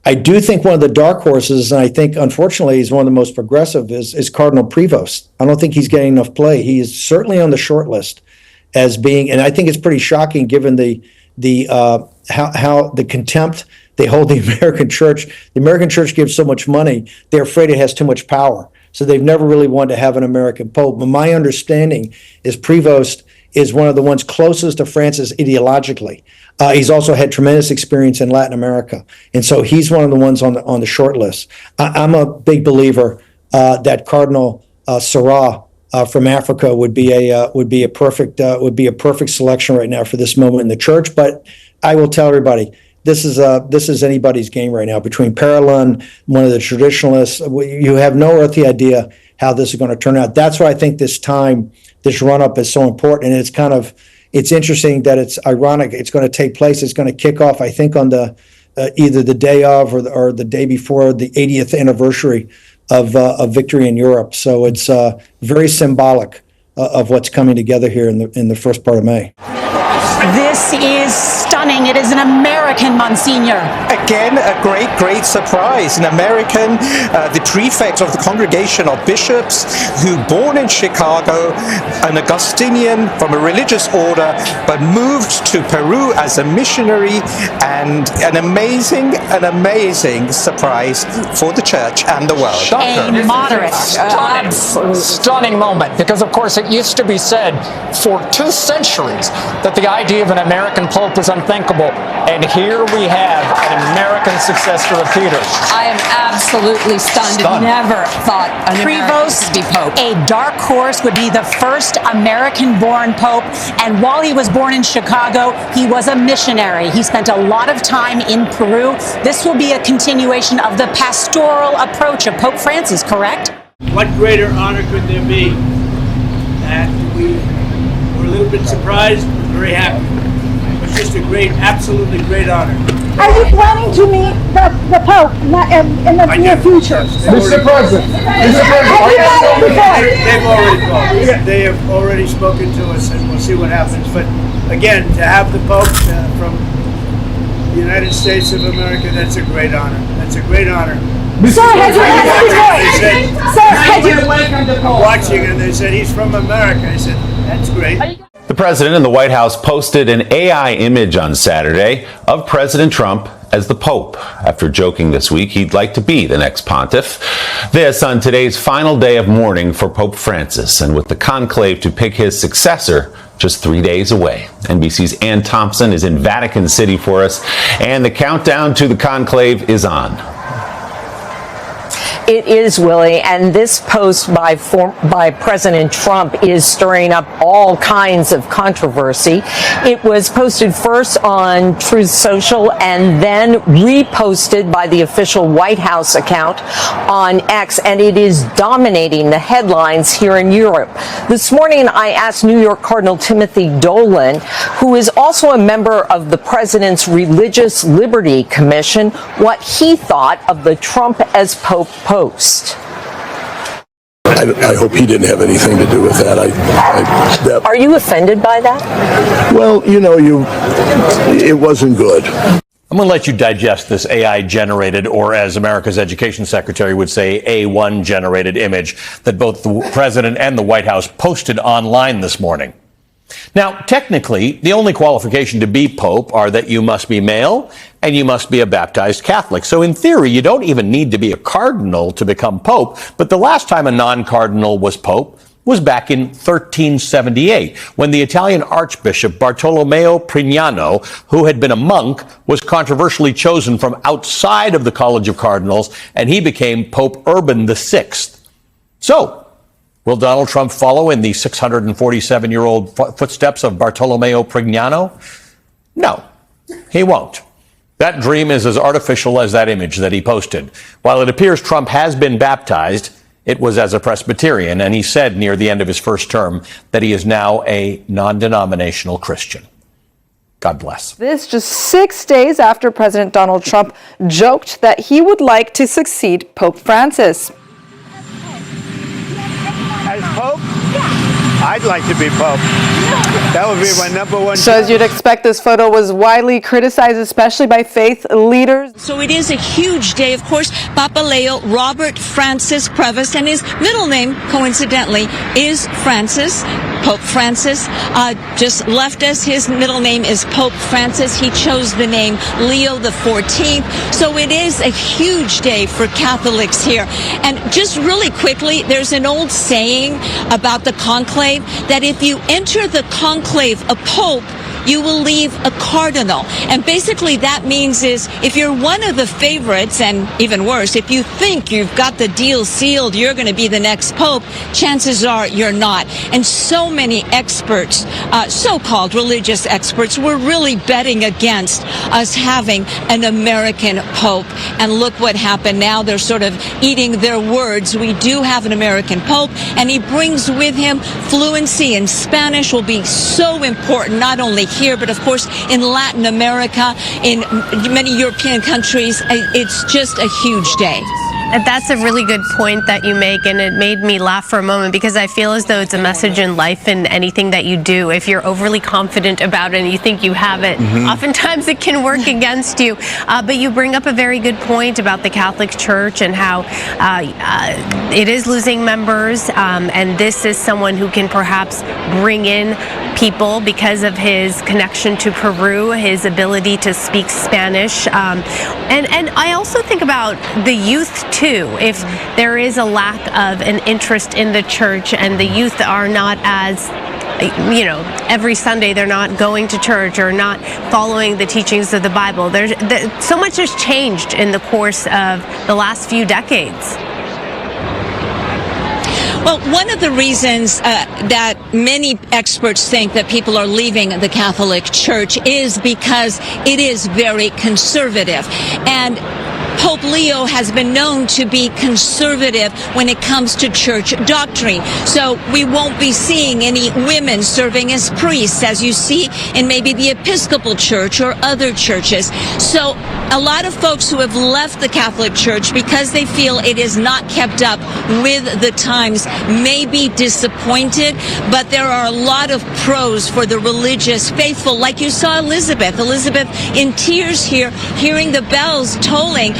I do think one of the dark horses, and I think unfortunately he's one of the most progressive, is Cardinal Prevost. I don't think he's getting enough play. He is certainly on the short list as being, and I think it's pretty shocking given how the contempt they hold the American church. The American church gives so much money, they're afraid it has too much power. So they've never really wanted to have an American pope. But my understanding is Prevost is one of the ones closest to Francis ideologically. He's also had tremendous experience in Latin America. And so he's one of the ones on the short list. I'm a big believer that Cardinal Sarah from Africa would be a perfect selection right now for this moment in the church. But I will tell everybody, this is anybody's game right now. Between Parolin, one of the traditionalists, you have no earthly idea how this is going to turn out. That's why I think this run-up is so important. And it's interesting that it's ironic. It's going to take place. It's going to kick off, I think, on the either the day of or the day before the 80th anniversary of victory in Europe. So it's very symbolic of what's coming together here in the first part of May. This is stunning. It is an American Monsignor. Again, a great surprise. An American, the prefect of the Congregation of Bishops, who born in Chicago, an Augustinian from a religious order, but moved to Peru as a missionary, and an amazing surprise for the church and the world. A moderate. Stunning moment, because of course it used to be said for 2 centuries that the idea of an American pope was unthinkable, and here we have an American successor of Peter. I am absolutely stunned. Never thought an Prevost, American would be pope. A dark horse, would be the first American-born pope, and while he was born in Chicago, he was a missionary. He spent a lot of time in Peru. This will be a continuation of the pastoral approach of Pope Francis, correct? What greater honor could there be? And we were a little bit surprised, very happy. It was just absolutely great honor. Are you planning to meet the Pope in the near future? Mr. President, They've already called. They have already spoken to us, and we'll see what happens. But again, to have the Pope from the United States of America, that's a great honor. That's a great honor. Sir, Watching, and they said, he's from America. I said, that's great. The president and the White House posted an AI image on Saturday of President Trump as the Pope, after joking this week he'd like to be the next pontiff. This on today's final day of mourning for Pope Francis, and with the conclave to pick his successor just 3 days away. NBC's Ann Thompson is in Vatican City for us, and the countdown to the conclave is on. It is, Willie, and this post by President Trump is stirring up all kinds of controversy. It was posted first on Truth Social and then reposted by the official White House account on X, and it is dominating the headlines here in Europe. This morning, I asked New York Cardinal Timothy Dolan, who is also a member of the president's Religious Liberty Commission, what he thought of the Trump as Pope post. I hope he didn't have anything to do with that. Are you offended by that? Well, it wasn't good. I'm going to let you digest this AI-generated, or as America's Education Secretary would say, A1-generated image that both the President and the White House posted online this morning. Now, technically, the only qualification to be Pope are that you must be male and you must be a baptized Catholic. So in theory, you don't even need to be a cardinal to become Pope. But the last time a non-cardinal was Pope was back in 1378, when the Italian Archbishop Bartolomeo Prignano, who had been a monk, was controversially chosen from outside of the College of Cardinals, and he became Pope Urban VI. So, will Donald Trump follow in the 647-year-old footsteps of Bartolomeo Prignano? No, he won't. That dream is as artificial as that image that he posted. While it appears Trump has been baptized, it was as a Presbyterian, and he said near the end of his first term that he is now a non-denominational Christian. God bless. This just 6 days after President Donald Trump joked that he would like to succeed Pope Francis. As Pope? I'd like to be Pope. That would be my number one. So as you'd expect, this photo was widely criticized, especially by faith leaders. So it is a huge day. Of course, Papa Leo Robert Francis Prevost, and his middle name, coincidentally, is Francis. Pope Francis just left us. His middle name is Pope Francis. He chose the name Leo the 14th. So it is a huge day for Catholics here. And just really quickly, there's an old saying about the conclave that if you enter the conclave a pope, you will leave a cardinal. And basically that means is if you're one of the favorites, and even worse, if you think you've got the deal sealed, you're going to be the next pope, chances are you're not. And so many experts, so-called religious experts, were really betting against us having an American pope. And look what happened now. They're sort of eating their words. We do have an American pope, and he brings with him fluency in Spanish, will be so important, not only here, but of course in Latin America, in many European countries. It's just a huge day. That's a really good point that you make, and it made me laugh for a moment because I feel as though it's a message in life and anything that you do. If you're overly confident about it and you think you have it, oftentimes it can work against you. But you bring up a very good point about the Catholic Church and how it is losing members, and this is someone who can perhaps bring in people because of his connection to Peru, his ability to speak Spanish. And I also think about the youth too. If there is a lack of an interest in the church and the youth are not as, you know, every Sunday they're not going to church or not following the teachings of the Bible. So much has changed in the course of the last few decades. Well, one of the reasons that many experts think that people are leaving the Catholic Church is because it is very conservative. And Pope Leo has been known to be conservative when it comes to church doctrine. So we won't be seeing any women serving as priests as you see in maybe the Episcopal Church or other churches. So a lot of folks who have left the Catholic Church because they feel it is not kept up with the times may be disappointed, but there are a lot of pros for the religious faithful, like you saw Elizabeth in tears here, hearing the bells tolling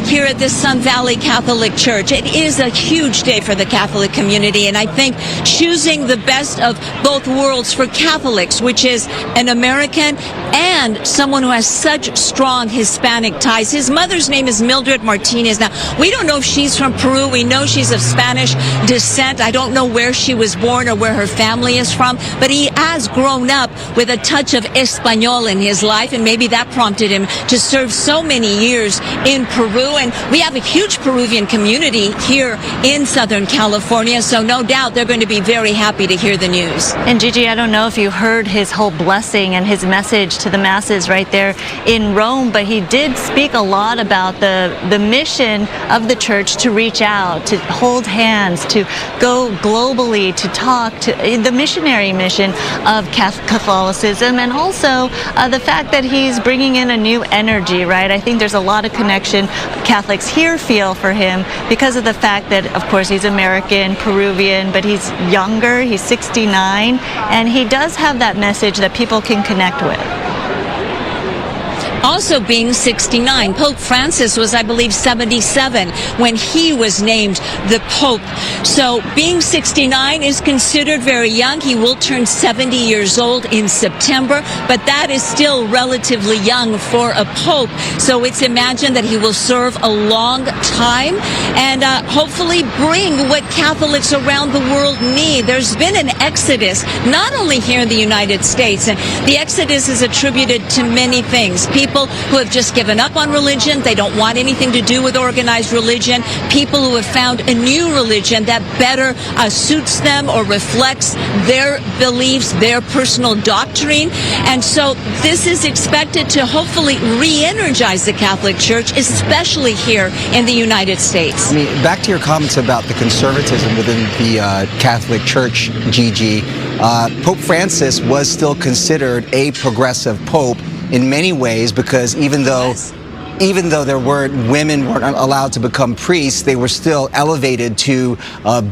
here at the Sun Valley Catholic Church. It is a huge day for the Catholic community, and I think choosing the best of both worlds for Catholics, which is an American and someone who has such strong Hispanic ties. His mother's name is Mildred Martinez. Now, we don't know if she's from Peru. We know she's of Spanish descent. I don't know where she was born or where her family is from, but he has grown up with a touch of Espanol in his life, and maybe that prompted him to serve so many years in Peru. And we have a huge Peruvian community here in Southern California, so no doubt they're going to be very happy to hear the news. And Gigi, I don't know if you heard his whole blessing and his message to the masses right there in Rome, but he did speak a lot about the mission of the church to reach out, to hold hands, to go globally, to talk, to the missionary mission of Catholicism, and also the fact that he's bringing in a new energy, right? I think there's a lot of connection Catholics here feel for him because of the fact that, of course, he's American, Peruvian, but he's younger, he's 69, and he does have that message that people can connect with. Also being 69, Pope Francis was, I believe, 77 when he was named the Pope. So being 69 is considered very young. He will turn 70 years old in September, but that is still relatively young for a Pope. So it's imagined that he will serve a long time and hopefully bring what Catholics around the world need. There's been an exodus, not only here in the United States, and the exodus is attributed to many things. People who have just given up on religion. They don't want anything to do with organized religion. People who have found a new religion that better suits them or reflects their beliefs, their personal doctrine. And so this is expected to hopefully re-energize the Catholic Church, especially here in the United States. I mean, back to your comments about the conservatism within the Catholic Church, Gigi. Pope Francis was still considered a progressive pope in many ways, because even though even though women weren't allowed to become priests, they were still elevated to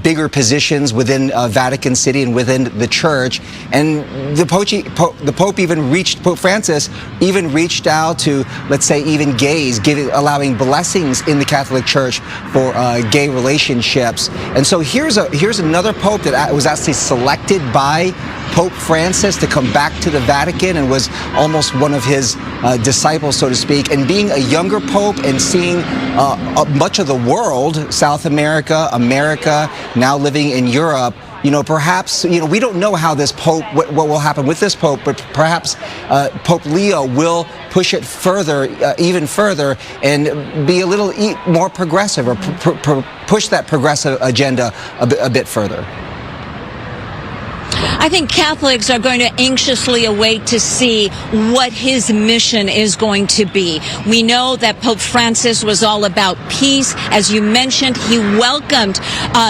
bigger positions within Vatican City and within the church. And Pope Francis even reached out to, let's say, even gays, allowing blessings in the Catholic Church for gay relationships. And so here's another pope that was actually selected by Pope Francis to come back to the Vatican and was almost one of his disciples, so to speak. And being a younger pope and seeing much of the world, South America, now living in Europe, perhaps, we don't know how this pope, what will happen with this pope, but perhaps Pope Leo will push it further, even further, and be a little more progressive, or push that progressive agenda a bit further. I think Catholics are going to anxiously await to see what his mission is going to be. We know that Pope Francis was all about peace. As you mentioned, he welcomed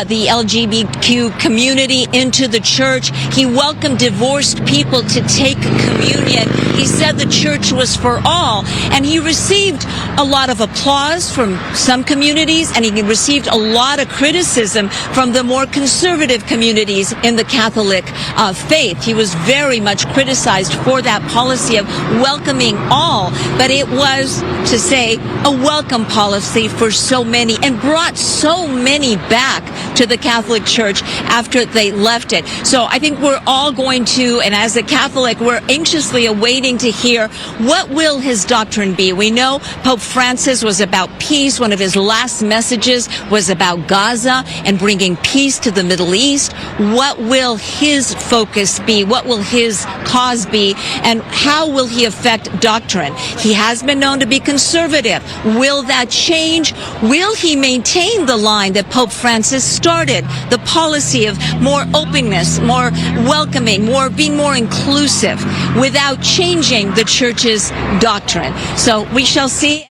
the LGBTQ community into the church. He welcomed divorced people to take communion. He said the church was for all. And he received a lot of applause from some communities, and he received a lot of criticism from the more conservative communities in the Catholic faith. He was very much criticized for that policy of welcoming all, but it was, to say, a welcome policy for so many, and brought so many back to the Catholic Church after they left it. So I think we're all going to, and as a Catholic, we're anxiously awaiting to hear what will his doctrine be. We know Pope Francis was about peace. One of his last messages was about Gaza and bringing peace to the Middle East. What will his focus be? What will his cause be? And how will he affect doctrine? He has been known to be conservative. Will that change? Will he maintain the line that Pope Francis started, the policy of more openness, more welcoming, being more inclusive, without changing the church's doctrine? So we shall see.